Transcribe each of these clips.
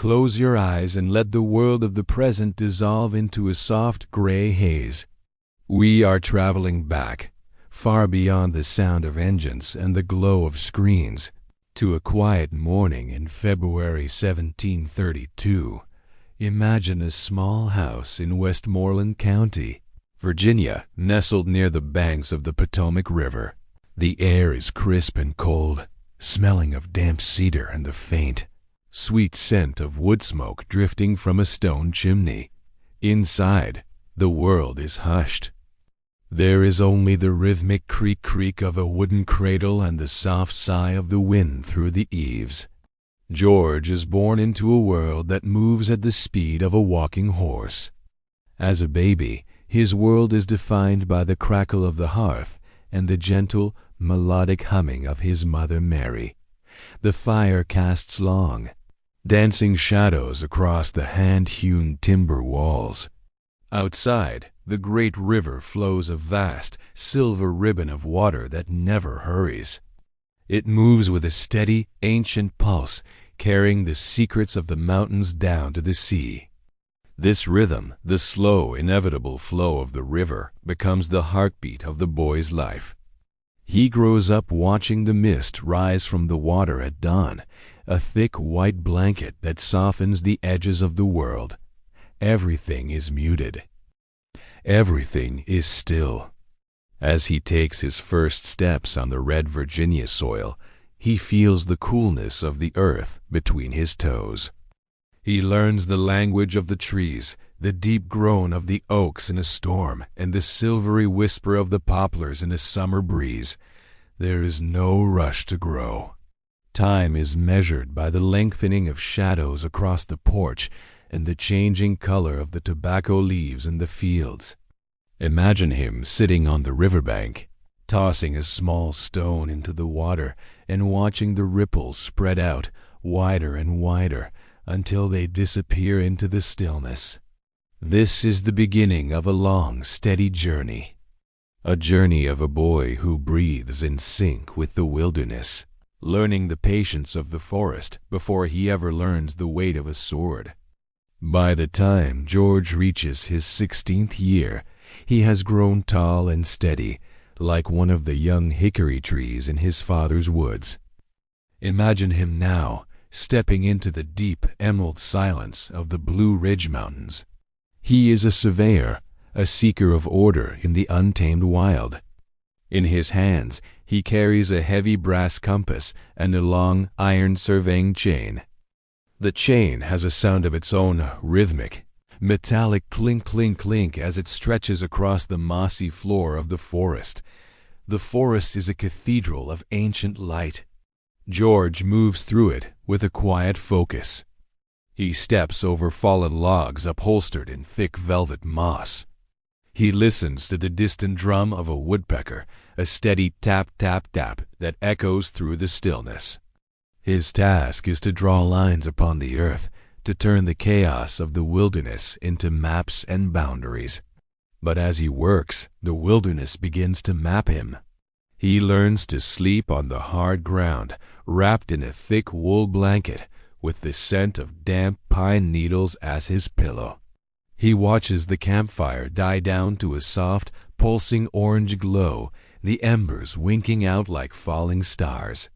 Close your eyes and let the world of the present dissolve into a soft gray haze. We are traveling back, far beyond the sound of engines and the glow of screens, to a quiet morning in February 1732. Imagine a small house in Westmoreland County, Virginia, nestled near the banks of the Potomac River. The air is crisp and cold, smelling of damp cedar and the faint, sweet scent of wood smoke drifting from a stone chimney. Inside, the world is hushed. There is only the rhythmic creak-creak of a wooden cradle and the soft sigh of the wind through the eaves. George is born into a world that moves at the speed of a walking horse. As a baby, his world is defined by the crackle of the hearth and the gentle, melodic humming of his mother Mary. The fire casts long, dancing shadows across the hand-hewn timber walls. Outside, the great river flows a vast, silver ribbon of water that never hurries. It moves with a steady, ancient pulse, carrying the secrets of the mountains down to the sea. This rhythm, the slow, inevitable flow of the river, becomes the heartbeat of the boy's life. He grows up watching the mist rise from the water at dawn, a thick white blanket that softens the edges of the world. Everything is muted. Everything is still. As he takes his first steps on the red Virginia soil, he feels the coolness of the earth between his toes. He learns the language of the trees, the deep groan of the oaks in a storm, and the silvery whisper of the poplars in a summer breeze. There is no rush to grow. Time is measured by the lengthening of shadows across the porch and the changing color of the tobacco leaves in the fields. Imagine him sitting on the riverbank, tossing a small stone into the water and watching the ripples spread out wider and wider until they disappear into the stillness. This is the beginning of a long, steady journey. A journey of a boy who breathes in sync with the wilderness, learning the patience of the forest before he ever learns the weight of a sword. By the time George reaches his 16th year, he has grown tall and steady, like one of the young hickory trees in his father's woods. Imagine him now, stepping into the deep emerald silence of the Blue Ridge Mountains. He is a surveyor, a seeker of order in the untamed wild. In his hands, he carries a heavy brass compass and a long iron surveying chain. The chain has a sound of its own, rhythmic, metallic clink-clink-clink as it stretches across the mossy floor of the forest. The forest is a cathedral of ancient light. George moves through it with a quiet focus. He steps over fallen logs upholstered in thick velvet moss. He listens to the distant drum of a woodpecker, a steady tap-tap-tap that echoes through the stillness. His task is to draw lines upon the earth, to turn the chaos of the wilderness into maps and boundaries. But as he works, the wilderness begins to map him. He learns to sleep on the hard ground, wrapped in a thick wool blanket, with the scent of damp pine needles as his pillow. He watches the campfire die down to a soft, pulsing orange glow, the embers winking out like falling stars.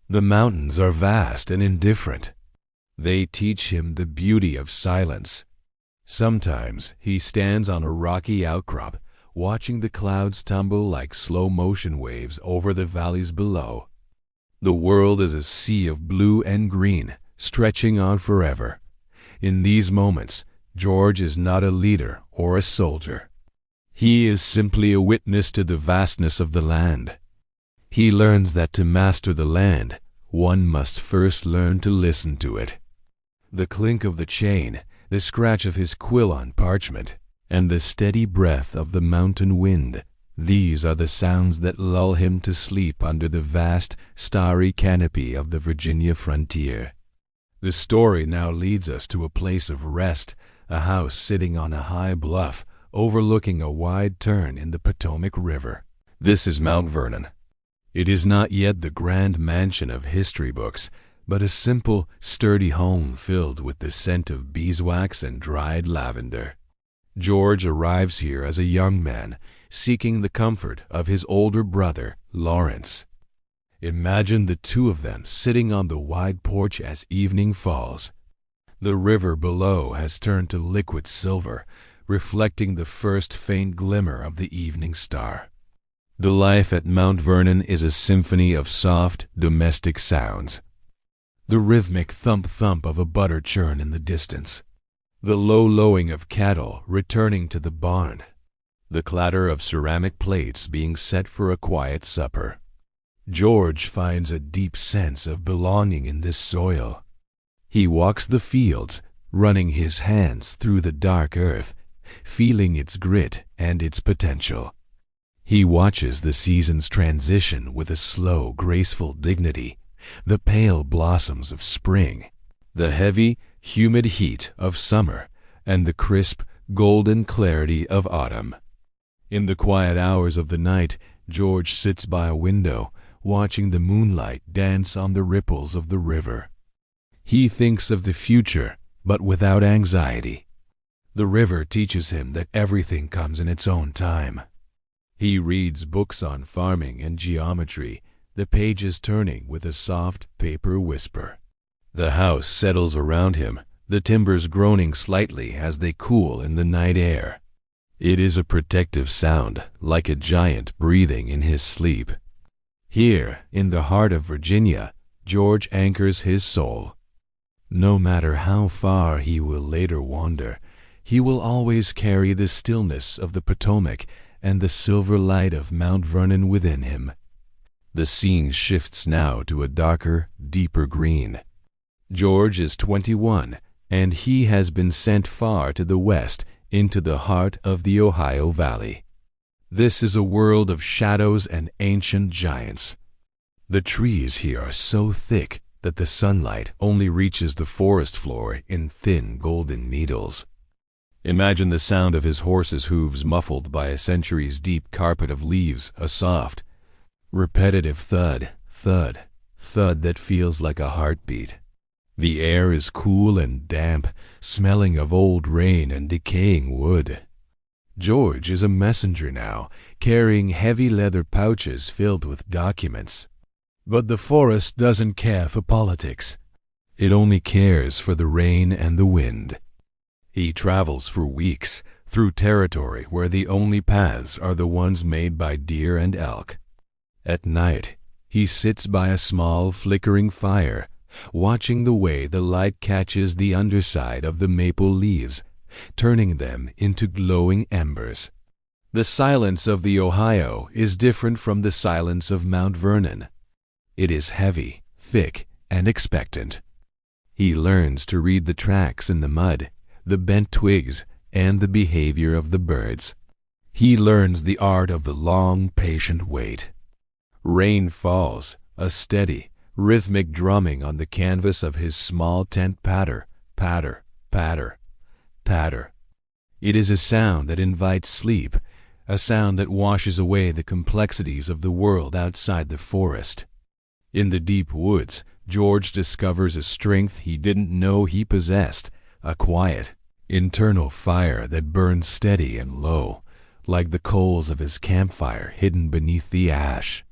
The mountains are vast and indifferent. They teach him the beauty of silence. Sometimes he stands on a rocky outcrop, watching the clouds tumble like slow-motion waves over the valleys below. The world is a sea of blue and green, stretching on forever. In these moments, George is not a leader or a soldier. He is simply a witness to the vastness of the land. He learns that to master the land, one must first learn to listen to it. The clink of the chain, the scratch of his quill on parchment, and the steady breath of the mountain wind, these are the sounds that lull him to sleep under the vast, starry canopy of the Virginia frontier. The story now leads us to a place of rest, a house sitting on a high bluff overlooking a wide turn in the Potomac River. This is Mount Vernon. It is not yet the grand mansion of history books, but a simple, sturdy home filled with the scent of beeswax and dried lavender. George arrives here as a young man, seeking the comfort of his older brother, Lawrence. Imagine the two of them sitting on the wide porch as evening falls. The river below has turned to liquid silver, reflecting the first faint glimmer of the evening star. The life at Mount Vernon is a symphony of soft, domestic sounds. The rhythmic thump-thump of a butter churn in the distance. The low lowing of cattle returning to the barn. The clatter of ceramic plates being set for a quiet supper. George finds a deep sense of belonging in this soil. He walks the fields, running his hands through the dark earth, feeling its grit and its potential. He watches the seasons transition with a slow, graceful dignity, the pale blossoms of spring, the heavy, humid heat of summer, and the crisp, golden clarity of autumn. In the quiet hours of the night, George sits by a window, watching the moonlight dance on the ripples of the river. He thinks of the future, but without anxiety. The river teaches him that everything comes in its own time. He reads books on farming and geometry, the pages turning with a soft paper whisper. The house settles around him, the timbers groaning slightly as they cool in the night air. It is a protective sound, like a giant breathing in his sleep. Here, in the heart of Virginia, George anchors his soul. No matter how far he will later wander, he will always carry the stillness of the Potomac and the silver light of Mount Vernon within him. The scene shifts now to a darker, deeper green. George is 21, and he has been sent far to the west into the heart of the Ohio Valley. This is a world of shadows and ancient giants. The trees here are so thick that the sunlight only reaches the forest floor in thin golden needles. Imagine the sound of his horse's hooves muffled by a century's deep carpet of leaves, a soft, repetitive thud, thud, thud that feels like a heartbeat. The air is cool and damp, smelling of old rain and decaying wood. George is a messenger now, carrying heavy leather pouches filled with documents. But the forest doesn't care for politics. It only cares for the rain and the wind. He travels for weeks through territory where the only paths are the ones made by deer and elk. At night, he sits by a small flickering fire, watching the way the light catches the underside of the maple leaves, turning them into glowing embers. The silence of the Ohio is different from the silence of Mount Vernon. It is heavy, thick, and expectant. He learns to read the tracks in the mud, the bent twigs, and the behavior of the birds. He learns the art of the long, patient wait. Rain falls, a steady, rhythmic drumming on the canvas of his small tent patter, patter, patter, patter. It is a sound that invites sleep, a sound that washes away the complexities of the world outside the forest. In the deep woods, George discovers a strength he didn't know he possessed, a quiet, internal fire that burns steady and low, like the coals of his campfire hidden beneath the ash.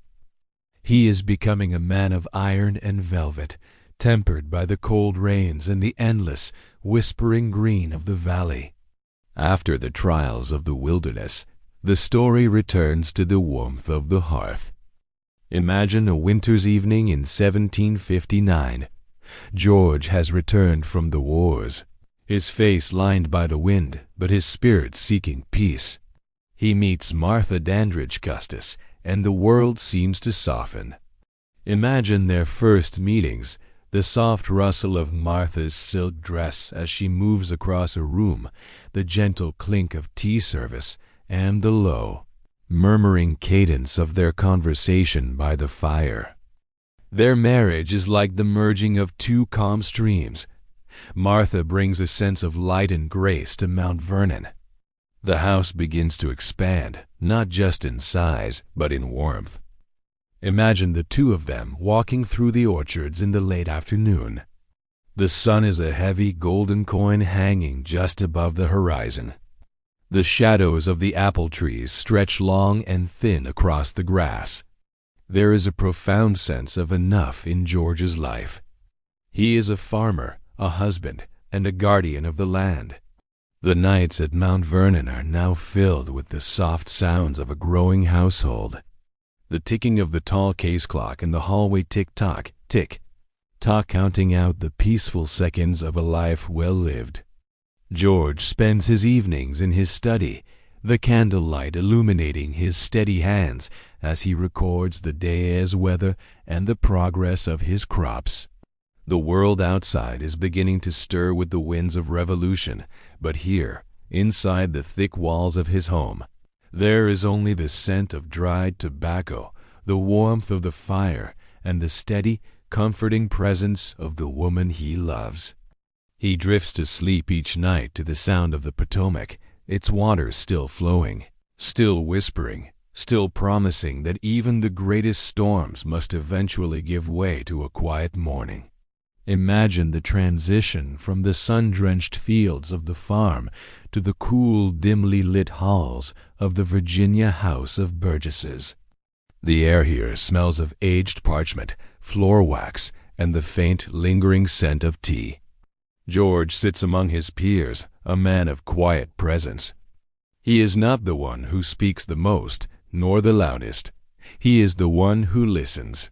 He is becoming a man of iron and velvet, tempered by the cold rains and the endless, whispering green of the valley. After the trials of the wilderness, the story returns to the warmth of the hearth. Imagine a winter's evening in 1759. George has returned from the wars, his face lined by the wind, but his spirit seeking peace. He meets Martha Dandridge Custis, and the world seems to soften. Imagine their first meetings, the soft rustle of Martha's silk dress as she moves across a room, the gentle clink of tea service, and the low, murmuring cadence of their conversation by the fire. Their marriage is like the merging of two calm streams. Martha brings a sense of light and grace to Mount Vernon. The house begins to expand, not just in size, but in warmth. Imagine the two of them walking through the orchards in the late afternoon. The sun is a heavy golden coin hanging just above the horizon. The shadows of the apple trees stretch long and thin across the grass. There is a profound sense of enough in George's life. He is a farmer, a husband, and a guardian of the land. The nights at Mount Vernon are now filled with the soft sounds of a growing household. The ticking of the tall case clock in the hallway tick-tock, tick-tock, counting out the peaceful seconds of a life well lived. George spends his evenings in his study, the candlelight illuminating his steady hands as he records the day's weather and the progress of his crops. The world outside is beginning to stir with the winds of revolution, but here, inside the thick walls of his home, there is only the scent of dried tobacco, the warmth of the fire, and the steady, comforting presence of the woman he loves. He drifts to sleep each night to the sound of the Potomac, its waters still flowing, still whispering, still promising that even the greatest storms must eventually give way to a quiet morning. Imagine the transition from the sun-drenched fields of the farm to the cool, dimly lit halls of the Virginia House of Burgesses. The air here smells of aged parchment, floor wax, and the faint, lingering scent of tea. George sits among his peers, a man of quiet presence. He is not the one who speaks the most, nor the loudest. He is the one who listens.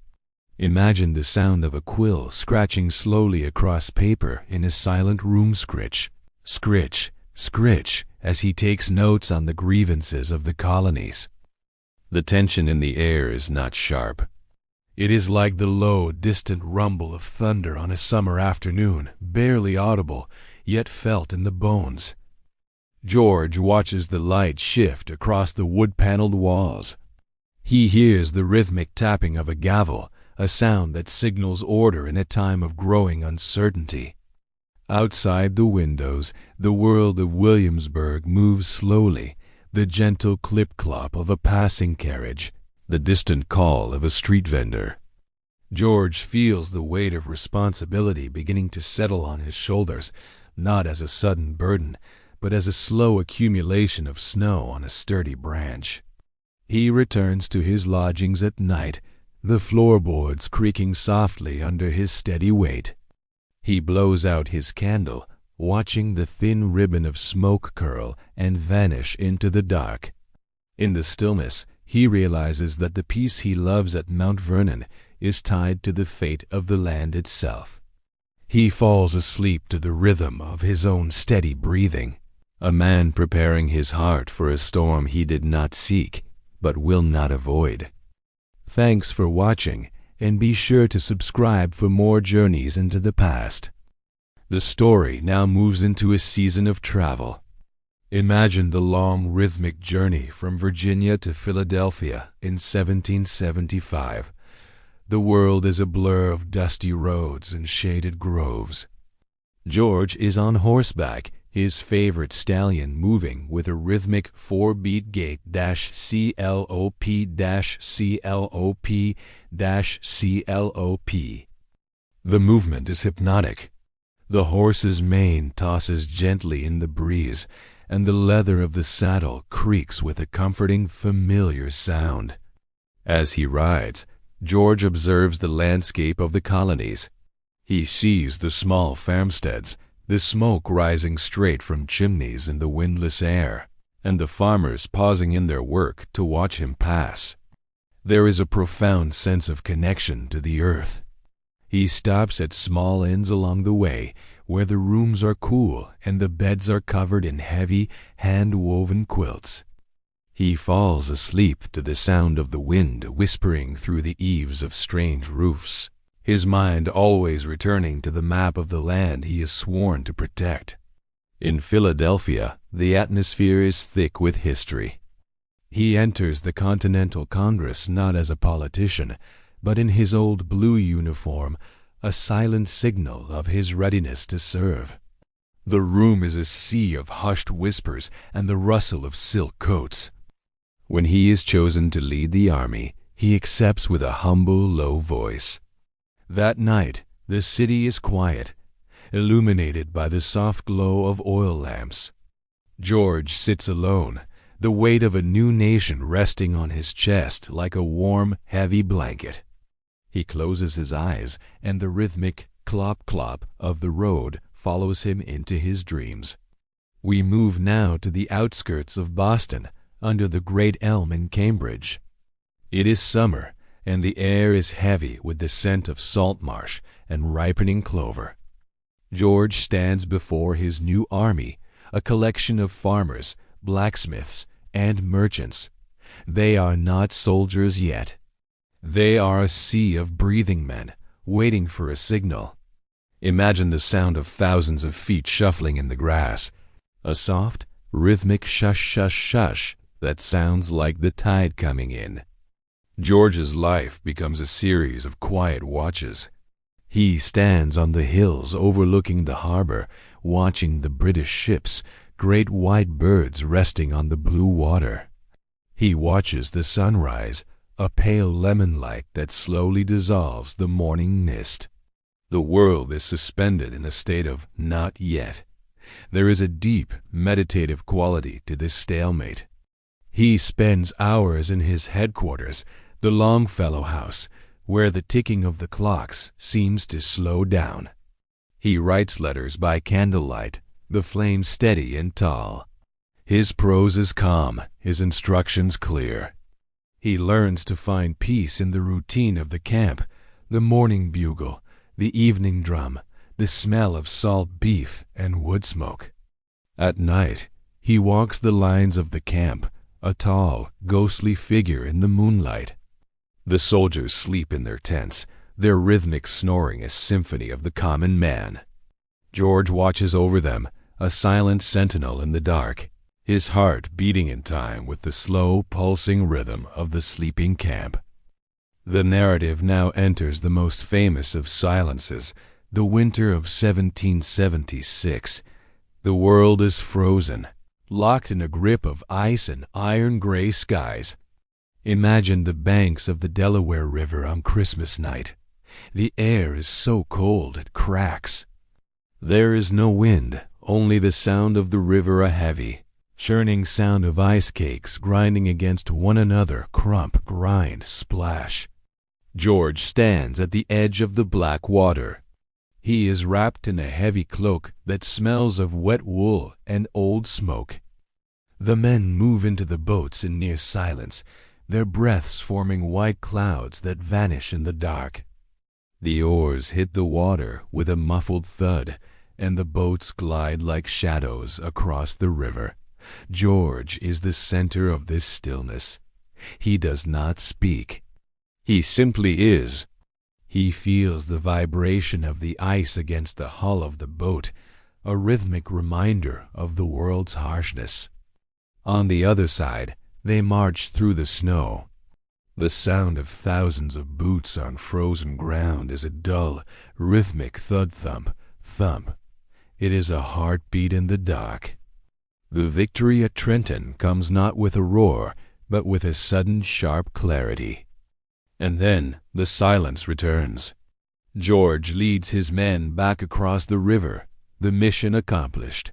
Imagine the sound of a quill scratching slowly across paper in a silent room scritch, scritch, scritch, as he takes notes on the grievances of the colonies. The tension in the air is not sharp. It is like the low, distant rumble of thunder on a summer afternoon, barely audible, yet felt in the bones. George watches the light shift across the wood-paneled walls. He hears the rhythmic tapping of a gavel, a sound that signals order in a time of growing uncertainty. Outside the windows, the world of Williamsburg moves slowly, the gentle clip-clop of a passing carriage, the distant call of a street vendor. George feels the weight of responsibility beginning to settle on his shoulders, not as a sudden burden, but as a slow accumulation of snow on a sturdy branch. He returns to his lodgings at night, the floorboards creaking softly under his steady weight. He blows out his candle, watching the thin ribbon of smoke curl and vanish into the dark. In the stillness, he realizes that the peace he loves at Mount Vernon is tied to the fate of the land itself. He falls asleep to the rhythm of his own steady breathing, a man preparing his heart for a storm he did not seek, but will not avoid. Thanks for watching, and be sure to subscribe for more journeys into the past. The story now moves into a season of travel. Imagine the long rhythmic journey from Virginia to Philadelphia in 1775. The world is a blur of dusty roads and shaded groves. George is on horseback, his favorite stallion moving with a rhythmic 4-beat gait CLOP. The movement is hypnotic. The horse's mane tosses gently in the breeze, and the leather of the saddle creaks with a comforting, familiar sound. As he rides, George observes the landscape of the colonies. He sees the small farmsteads, the smoke rising straight from chimneys in the windless air, and the farmers pausing in their work to watch him pass. There is a profound sense of connection to the earth. He stops at small inns along the way, where the rooms are cool and the beds are covered in heavy, hand-woven quilts. He falls asleep to the sound of the wind whispering through the eaves of strange roofs, his mind always returning to the map of the land he is sworn to protect. In Philadelphia, the atmosphere is thick with history. He enters the Continental Congress not as a politician, but in his old blue uniform, a silent signal of his readiness to serve. The room is a sea of hushed whispers and the rustle of silk coats. When he is chosen to lead the army, he accepts with a humble, low voice. That night, the city is quiet, illuminated by the soft glow of oil lamps. George sits alone, the weight of a new nation resting on his chest like a warm, heavy blanket. He closes his eyes, and the rhythmic clop-clop of the road follows him into his dreams. We move now to the outskirts of Boston, under the great elm in Cambridge. It is summer, and the air is heavy with the scent of salt marsh and ripening clover. George stands before his new army, a collection of farmers, blacksmiths, and merchants. They are not soldiers yet. They are a sea of breathing men, waiting for a signal. Imagine the sound of thousands of feet shuffling in the grass, a soft, rhythmic shush-shush-shush that sounds like the tide coming in. George's life becomes a series of quiet watches. He stands on the hills overlooking the harbor, watching the British ships, great white birds resting on the blue water. He watches the sunrise, a pale lemon light that slowly dissolves the morning mist. The world is suspended in a state of not yet. There is a deep, meditative quality to this stalemate. He spends hours in his headquarters, the Longfellow House, where the ticking of the clocks seems to slow down. He writes letters by candlelight, the flame steady and tall. His prose is calm, his instructions clear. He learns to find peace in the routine of the camp, the morning bugle, the evening drum, the smell of salt beef and wood smoke. At night, he walks the lines of the camp, a tall, ghostly figure in the moonlight. The soldiers sleep in their tents, their rhythmic snoring a symphony of the common man. George watches over them, a silent sentinel in the dark, his heart beating in time with the slow, pulsing rhythm of the sleeping camp. The narrative now enters the most famous of silences, the winter of 1776. The world is frozen, locked in a grip of ice and iron-gray skies. Imagine the banks of the Delaware River on Christmas night. The air is so cold it cracks. There is no wind, only the sound of the river, a heavy, churning sound of ice cakes grinding against one another, crump, grind, splash. George stands at the edge of the black water. He is wrapped in a heavy cloak that smells of wet wool and old smoke. The men move into the boats in near silence, their breaths forming white clouds that vanish in the dark. The oars hit the water with a muffled thud, and the boats glide like shadows across the river. George is the center of this stillness. He does not speak. He simply is. He feels the vibration of the ice against the hull of the boat, a rhythmic reminder of the world's harshness. On the other side, they march through the snow. The sound of thousands of boots on frozen ground is a dull, rhythmic thud-thump, thump. It is a heartbeat in the dark. The victory at Trenton comes not with a roar, but with a sudden sharp clarity. And then the silence returns. George leads his men back across the river, the mission accomplished.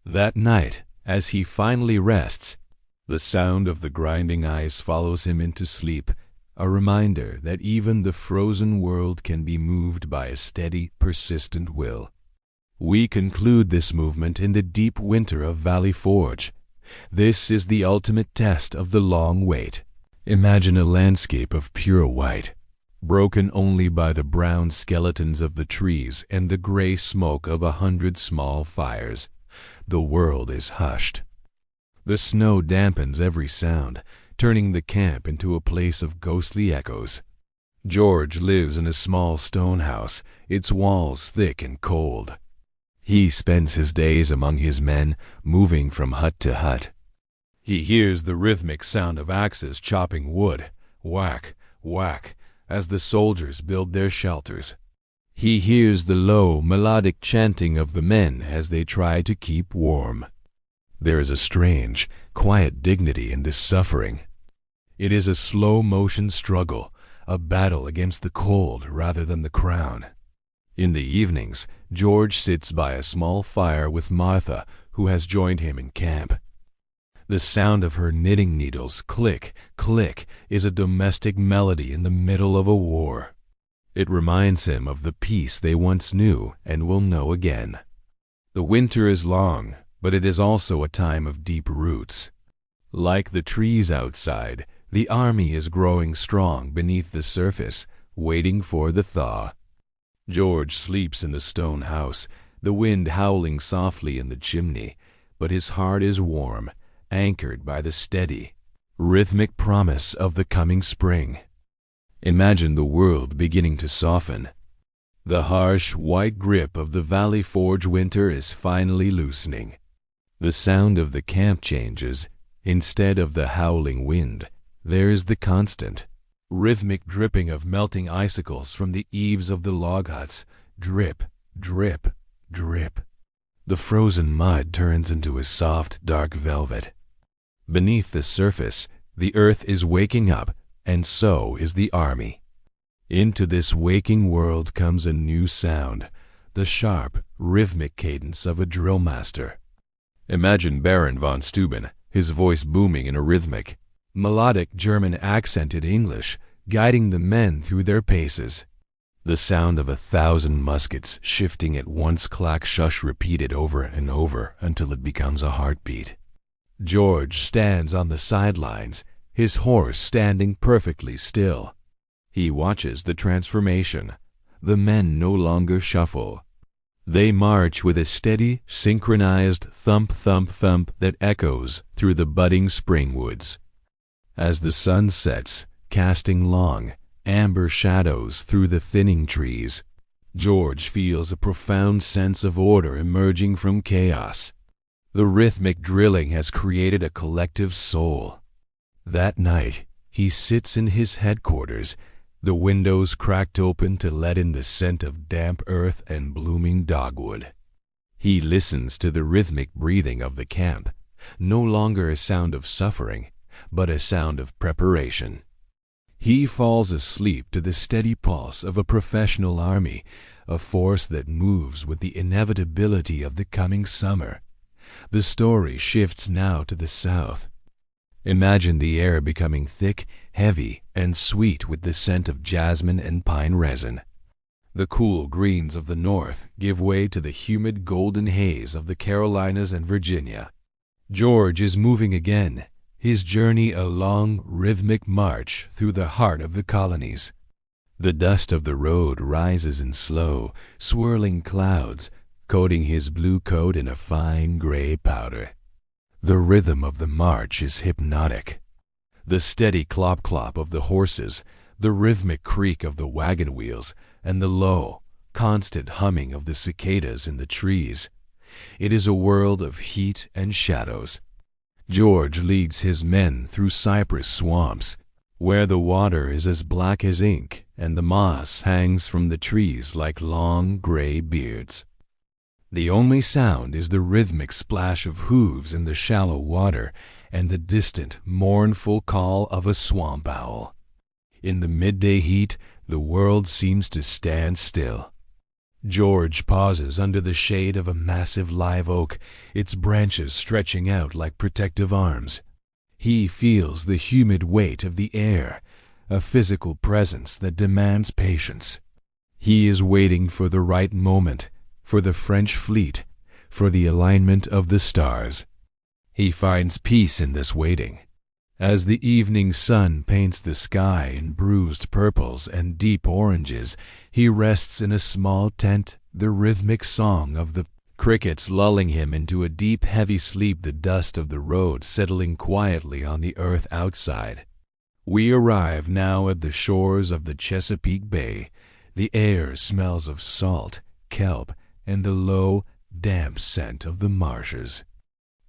That night, as he finally rests, the sound of the grinding ice follows him into sleep, a reminder that even the frozen world can be moved by a steady, persistent will. We conclude this movement in the deep winter of Valley Forge. This is the ultimate test of the long wait. Imagine a landscape of pure white, broken only by the brown skeletons of the trees and the gray smoke of 100 small fires. The world is hushed. The snow dampens every sound, turning the camp into a place of ghostly echoes. George lives in a small stone house, its walls thick and cold. He spends his days among his men, moving from hut to hut. He hears the rhythmic sound of axes chopping wood, whack, whack, as the soldiers build their shelters. He hears the low, melodic chanting of the men as they try to keep warm. There is a strange, quiet dignity in this suffering. It is a slow-motion struggle, a battle against the cold rather than the crown. In the evenings, George sits by a small fire with Martha, who has joined him in camp. The sound of her knitting needles click, click is a domestic melody in the middle of a war. It reminds him of the peace they once knew and will know again. The winter is long, but it is also a time of deep roots. Like the trees outside, the army is growing strong beneath the surface, waiting for the thaw. George sleeps in the stone house, the wind howling softly in the chimney, but his heart is warm, anchored by the steady, rhythmic promise of the coming spring. Imagine the world beginning to soften. The harsh, white grip of the Valley Forge winter is finally loosening. The sound of the camp changes. Instead of the howling wind, there is the constant, rhythmic dripping of melting icicles from the eaves of the log huts. Drip, drip, drip. The frozen mud turns into a soft, dark velvet. Beneath the surface, the earth is waking up, and so is the army. Into this waking world comes a new sound, the sharp, rhythmic cadence of a drill master. Imagine Baron von Steuben, his voice booming in a rhythmic, melodic German-accented English, guiding the men through their paces. The sound of 1,000 muskets shifting at once, clack shush repeated over and over until it becomes a heartbeat. George stands on the sidelines, his horse standing perfectly still. He watches the transformation. The men no longer shuffle. They march with a steady, synchronized thump, thump, thump that echoes through the budding spring woods. As the sun sets, casting long, amber shadows through the thinning trees, George feels a profound sense of order emerging from chaos. The rhythmic drilling has created a collective soul. That night, he sits in his headquarters, the windows cracked open to let in the scent of damp earth and blooming dogwood. He listens to the rhythmic breathing of the camp, no longer a sound of suffering, but a sound of preparation. He falls asleep to the steady pulse of a professional army, a force that moves with the inevitability of the coming summer. The story shifts now to the south. Imagine the air becoming thick, heavy, and sweet with the scent of jasmine and pine resin. The cool greens of the north give way to the humid golden haze of the Carolinas and Virginia. George is moving again, his journey a long, rhythmic march through the heart of the colonies. The dust of the road rises in slow, swirling clouds, coating his blue coat in a fine gray powder. The rhythm of the march is hypnotic. The steady clop-clop of the horses, the rhythmic creak of the wagon wheels, and the low, constant humming of the cicadas in the trees. It is a world of heat and shadows. George leads his men through cypress swamps, where the water is as black as ink and the moss hangs from the trees like long gray beards. The only sound is the rhythmic splash of hooves in the shallow water and the distant, mournful call of a swamp owl. In the midday heat, the world seems to stand still. George pauses under the shade of a massive live oak, its branches stretching out like protective arms. He feels the humid weight of the air, a physical presence that demands patience. He is waiting for the right moment, for the French fleet, for the alignment of the stars. He finds peace in this waiting. As the evening sun paints the sky in bruised purples and deep oranges, he rests in a small tent, the rhythmic song of the crickets lulling him into a deep, heavy sleep, the dust of the road settling quietly on the earth outside. We arrive now at the shores of the Chesapeake Bay. The air smells of salt, kelp, and the low, damp scent of the marshes.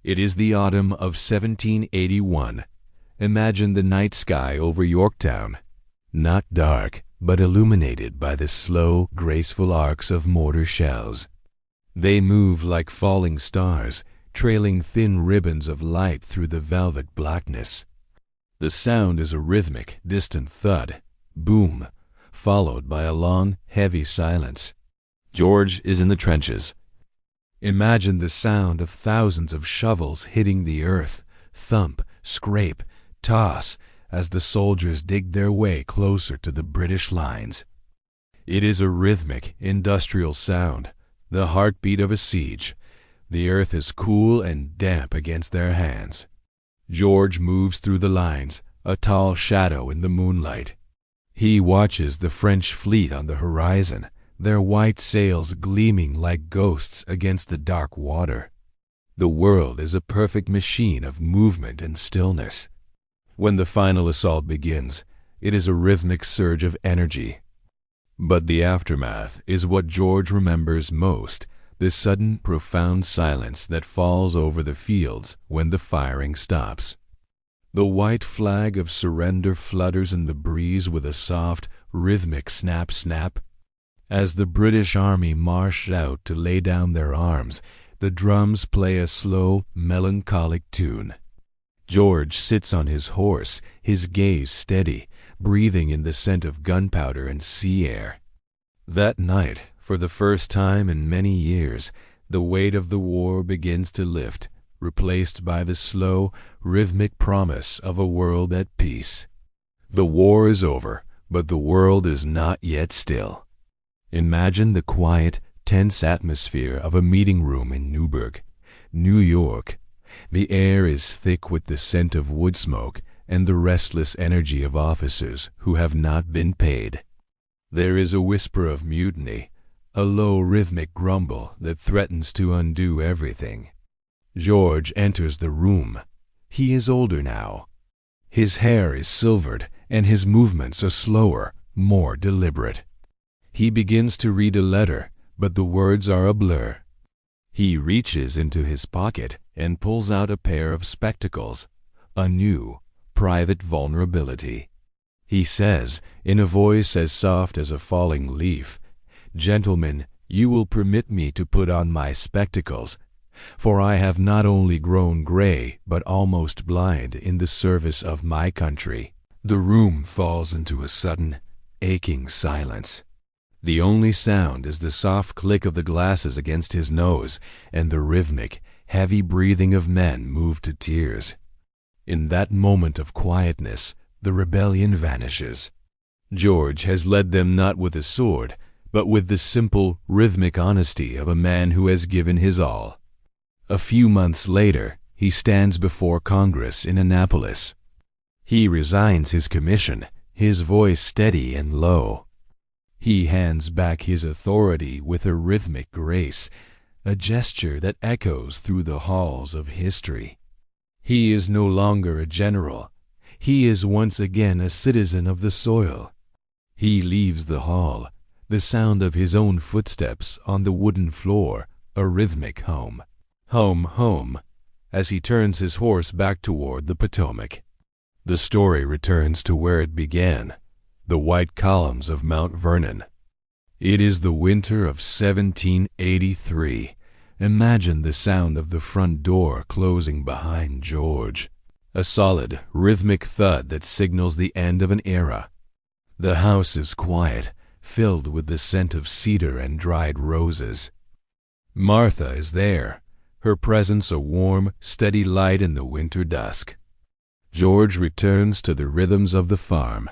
It is the autumn of 1781. Imagine the night sky over Yorktown, not dark, but illuminated by the slow, graceful arcs of mortar shells. They move like falling stars, trailing thin ribbons of light through the velvet blackness. The sound is a rhythmic, distant thud, boom, followed by a long, heavy silence. George is in the trenches. Imagine the sound of thousands of shovels hitting the earth, thump, scrape, toss, as the soldiers dig their way closer to the British lines. It is a rhythmic, industrial sound, the heartbeat of a siege. The earth is cool and damp against their hands. George moves through the lines, a tall shadow in the moonlight. He watches the French fleet on the horizon, their white sails gleaming like ghosts against the dark water. The world is a perfect machine of movement and stillness. When the final assault begins, it is a rhythmic surge of energy. But the aftermath is what George remembers most, the sudden, profound silence that falls over the fields when the firing stops. The white flag of surrender flutters in the breeze with a soft, rhythmic snap-snap. As the British Army march out to lay down their arms, the drums play a slow, melancholic tune. George sits on his horse, his gaze steady, breathing in the scent of gunpowder and sea air. That night, for the first time in many years, the weight of the war begins to lift, replaced by the slow, rhythmic promise of a world at peace. The war is over, but the world is not yet still. Imagine the quiet, tense atmosphere of a meeting room in Newburgh, New York. The air is thick with the scent of wood smoke and the restless energy of officers who have not been paid. There is a whisper of mutiny, a low rhythmic grumble that threatens to undo everything. George enters the room. He is older now. His hair is silvered and his movements are slower, more deliberate. He begins to read a letter, but the words are a blur. He reaches into his pocket and pulls out a pair of spectacles, a new, private vulnerability. He says, in a voice as soft as a falling leaf, "Gentlemen, you will permit me to put on my spectacles, for I have not only grown gray but almost blind in the service of my country." The room falls into a sudden, aching silence. The only sound is the soft click of the glasses against his nose and the rhythmic, heavy breathing of men moved to tears. In that moment of quietness, the rebellion vanishes. George has led them not with a sword, but with the simple, rhythmic honesty of a man who has given his all. A few months later, he stands before Congress in Annapolis. He resigns his commission, his voice steady and low. He hands back his authority with a rhythmic grace, a gesture that echoes through the halls of history. He is no longer a general. He is once again a citizen of the soil. He leaves the hall, the sound of his own footsteps on the wooden floor, a rhythmic hum. Hum, hum, as he turns his horse back toward the Potomac. The story returns to where it began, the white columns of Mount Vernon. It is the winter of 1783. Imagine the sound of the front door closing behind George, a solid, rhythmic thud that signals the end of an era. The house is quiet, filled with the scent of cedar and dried roses. Martha is there, her presence a warm, steady light in the winter dusk. George returns to the rhythms of the farm.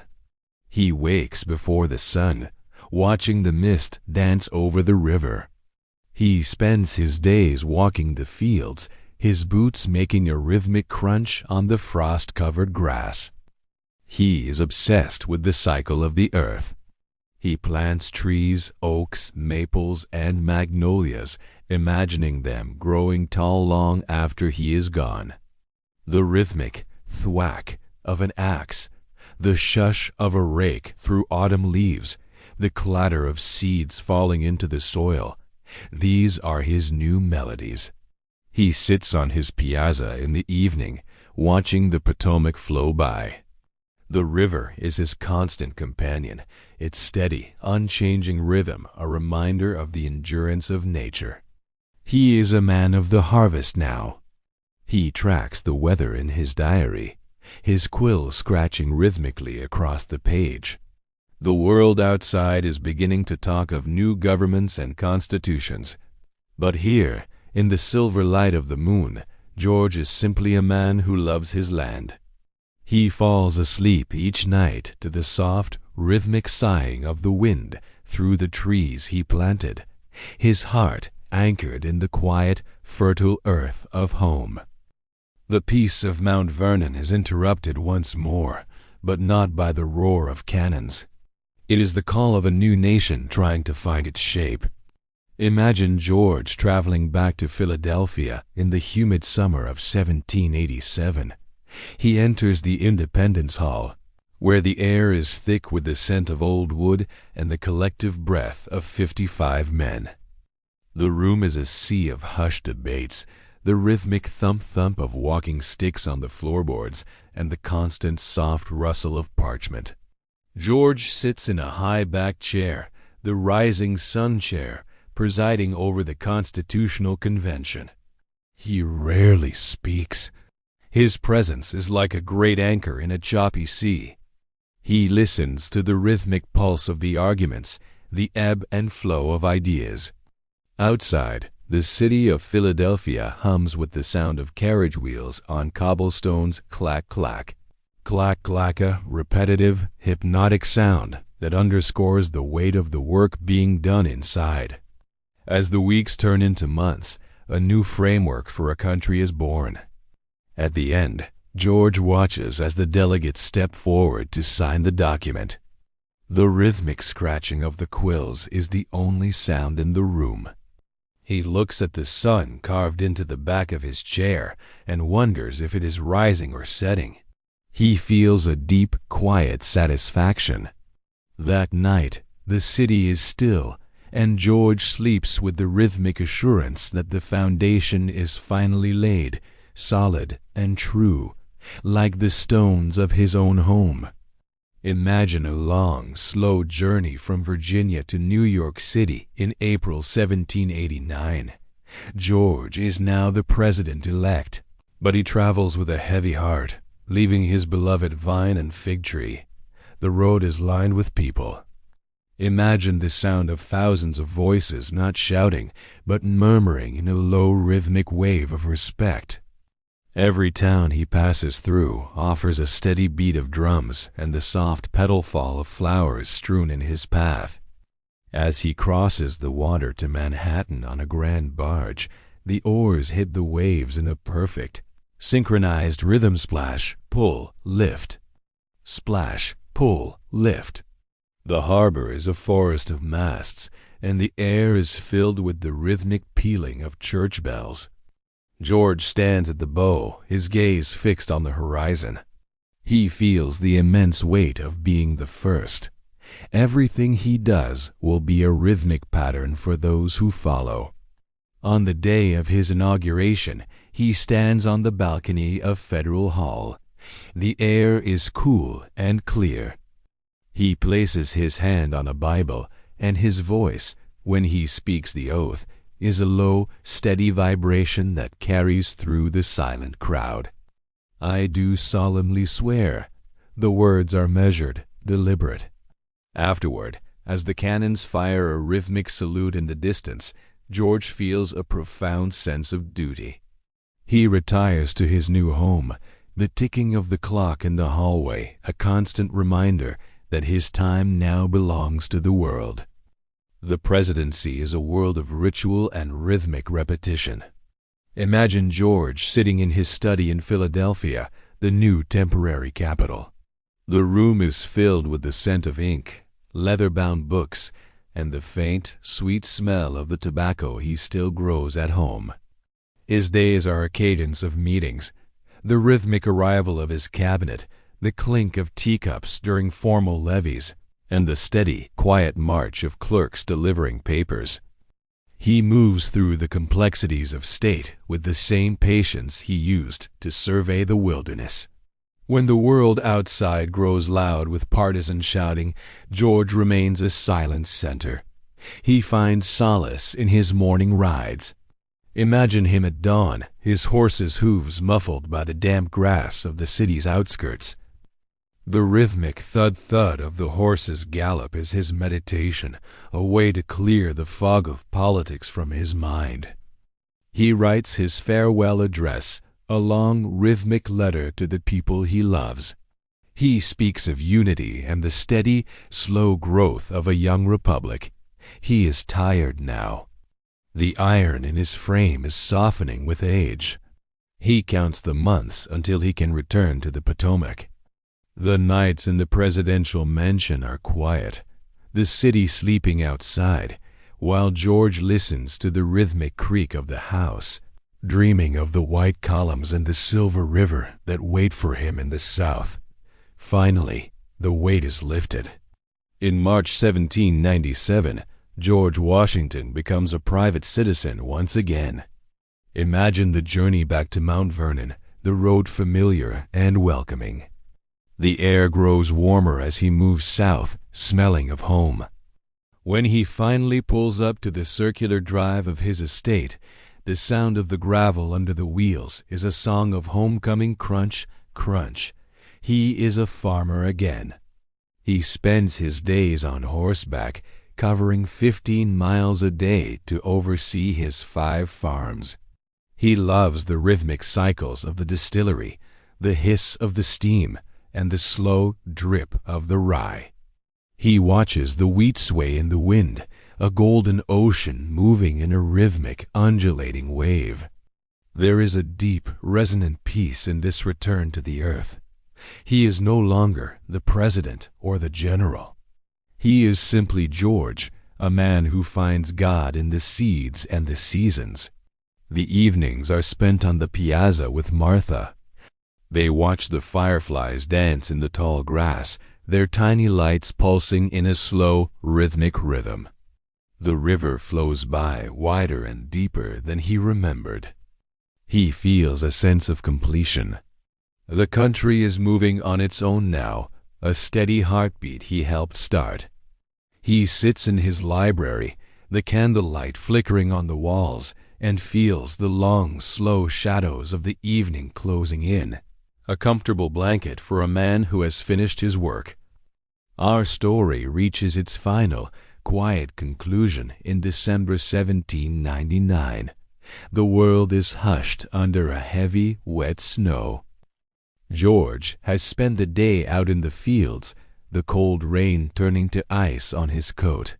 He wakes before the sun, watching the mist dance over the river. He spends his days walking the fields, his boots making a rhythmic crunch on the frost-covered grass. He is obsessed with the cycle of the earth. He plants trees, oaks, maples, and magnolias, imagining them growing tall long after he is gone. The rhythmic thwack of an axe, the shush of a rake through autumn leaves, the clatter of seeds falling into the soil, these are his new melodies. He sits on his piazza in the evening, watching the Potomac flow by. The river is his constant companion, its steady, unchanging rhythm a reminder of the endurance of nature. He is a man of the harvest now. He tracks the weather in his diary, his quill scratching rhythmically across the page. The world outside is beginning to talk of new governments and constitutions. But here, in the silver light of the moon, George is simply a man who loves his land. He falls asleep each night to the soft, rhythmic sighing of the wind through the trees he planted, his heart anchored in the quiet, fertile earth of home. The peace of Mount Vernon is interrupted once more, but not by the roar of cannons. It is the call of a new nation trying to find its shape. Imagine George traveling back to Philadelphia in the humid summer of 1787. He enters the Independence Hall, where the air is thick with the scent of old wood and the collective breath of 55 men. The room is a sea of hushed debates, the rhythmic thump-thump of walking sticks on the floorboards, and the constant soft rustle of parchment. George sits in a high-backed chair, the rising sun chair, presiding over the Constitutional Convention. He rarely speaks. His presence is like a great anchor in a choppy sea. He listens to the rhythmic pulse of the arguments, the ebb and flow of ideas. Outside, the city of Philadelphia hums with the sound of carriage wheels on cobblestones clack-clack. Clack-clack, a repetitive, hypnotic sound that underscores the weight of the work being done inside. As the weeks turn into months, a new framework for a country is born. At the end, George watches as the delegates step forward to sign the document. The rhythmic scratching of the quills is the only sound in the room. He looks at the sun carved into the back of his chair and wonders if it is rising or setting. He feels a deep, quiet satisfaction. That night, the city is still, and George sleeps with the rhythmic assurance that the foundation is finally laid, solid and true, like the stones of his own home. Imagine a long, slow journey from Virginia to New York City in April 1789. George is now the president-elect, but he travels with a heavy heart, leaving his beloved vine and fig tree. The road is lined with people. Imagine the sound of thousands of voices not shouting, but murmuring in a low rhythmic wave of respect. Every town he passes through offers a steady beat of drums and the soft petal fall of flowers strewn in his path. As he crosses the water to Manhattan on a grand barge, the oars hit the waves in a perfect, synchronized rhythm splash, pull, lift. Splash, pull, lift. The harbor is a forest of masts, and the air is filled with the rhythmic pealing of church bells. George stands at the bow, his gaze fixed on the horizon. He feels the immense weight of being the first. Everything he does will be a rhythmic pattern for those who follow. On the day of his inauguration, he stands on the balcony of Federal Hall. The air is cool and clear. He places his hand on a Bible, and his voice, when he speaks the oath, is a low, steady vibration that carries through the silent crowd. I do solemnly swear. The words are measured, deliberate. Afterward, as the cannons fire a rhythmic salute in the distance, George feels a profound sense of duty. He retires to his new home, the ticking of the clock in the hallway a constant reminder that his time now belongs to the world. The presidency is a world of ritual and rhythmic repetition. Imagine George sitting in his study in Philadelphia, the new temporary capital. The room is filled with the scent of ink, leather-bound books, and the faint, sweet smell of the tobacco he still grows at home. His days are a cadence of meetings, the rhythmic arrival of his cabinet, the clink of teacups during formal levees, and the steady, quiet march of clerks delivering papers. He moves through the complexities of state with the same patience he used to survey the wilderness. When the world outside grows loud with partisan shouting, George remains a silent center. He finds solace in his morning rides. Imagine him at dawn, his horse's hooves muffled by the damp grass of the city's outskirts. The rhythmic thud-thud of the horse's gallop is his meditation, a way to clear the fog of politics from his mind. He writes his farewell address, a long rhythmic letter to the people he loves. He speaks of unity and the steady, slow growth of a young republic. He is tired now. The iron in his frame is softening with age. He counts the months until he can return to the Potomac. The nights in the presidential mansion are quiet, the city sleeping outside, while George listens to the rhythmic creak of the house, dreaming of the white columns and the silver river that wait for him in the south. Finally, the weight is lifted. In March 1797, George Washington becomes a private citizen once again. Imagine the journey back to Mount Vernon, the road familiar and welcoming. The air grows warmer as he moves south, smelling of home. When he finally pulls up to the circular drive of his estate, the sound of the gravel under the wheels is a song of homecoming crunch, crunch. He is a farmer again. He spends his days on horseback, covering 15 miles a day to oversee his 5 farms. He loves the rhythmic cycles of the distillery, the hiss of the steam, and the slow drip of the rye. He watches the wheat sway in the wind, a golden ocean moving in a rhythmic, undulating wave. There is a deep, resonant peace in this return to the earth. He is no longer the president or the general. He is simply George, a man who finds God in the seeds and the seasons. The evenings are spent on the piazza with Martha. They watch the fireflies dance in the tall grass, their tiny lights pulsing in a slow, rhythmic rhythm. The river flows by wider and deeper than he remembered. He feels a sense of completion. The country is moving on its own now, a steady heartbeat he helped start. He sits in his library, the candlelight flickering on the walls, and feels the long, slow shadows of the evening closing in. A comfortable blanket for a man who has finished his work. Our story reaches its final, quiet conclusion in December 1799. The world is hushed under a heavy, wet snow. George has spent the day out in the fields, the cold rain turning to ice on his coat.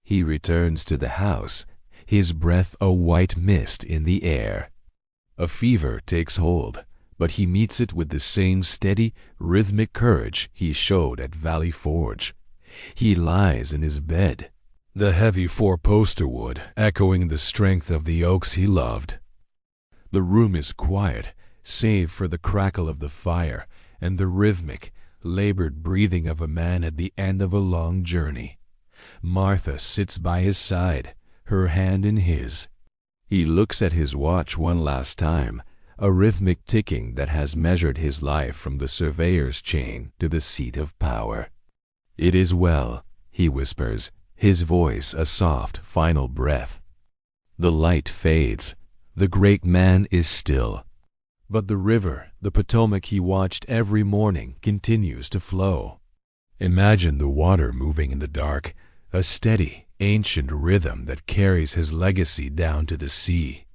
He returns to the house, his breath a white mist in the air. A fever takes hold, but he meets it with the same steady, rhythmic courage he showed at Valley Forge. He lies in his bed, the heavy 4-poster wood echoing the strength of the oaks he loved. The room is quiet, save for the crackle of the fire and the rhythmic, labored breathing of a man at the end of a long journey. Martha sits by his side, her hand in his. He looks at his watch one last time, a rhythmic ticking that has measured his life from the surveyor's chain to the seat of power. "It is well," he whispers, his voice a soft, final breath. The light fades. The great man is still. But the river, the Potomac he watched every morning, continues to flow. Imagine the water moving in the dark, a steady, ancient rhythm that carries his legacy down to the sea.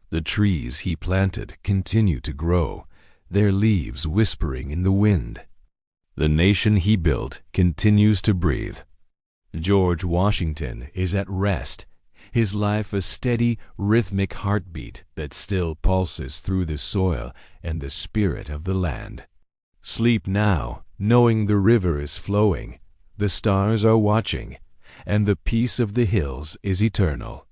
The trees he planted continue to grow, their leaves whispering in the wind. The nation he built continues to breathe. George Washington is at rest, his life a steady, rhythmic heartbeat that still pulses through the soil and the spirit of the land. Sleep now, knowing the river is flowing, the stars are watching, and the peace of the hills is eternal.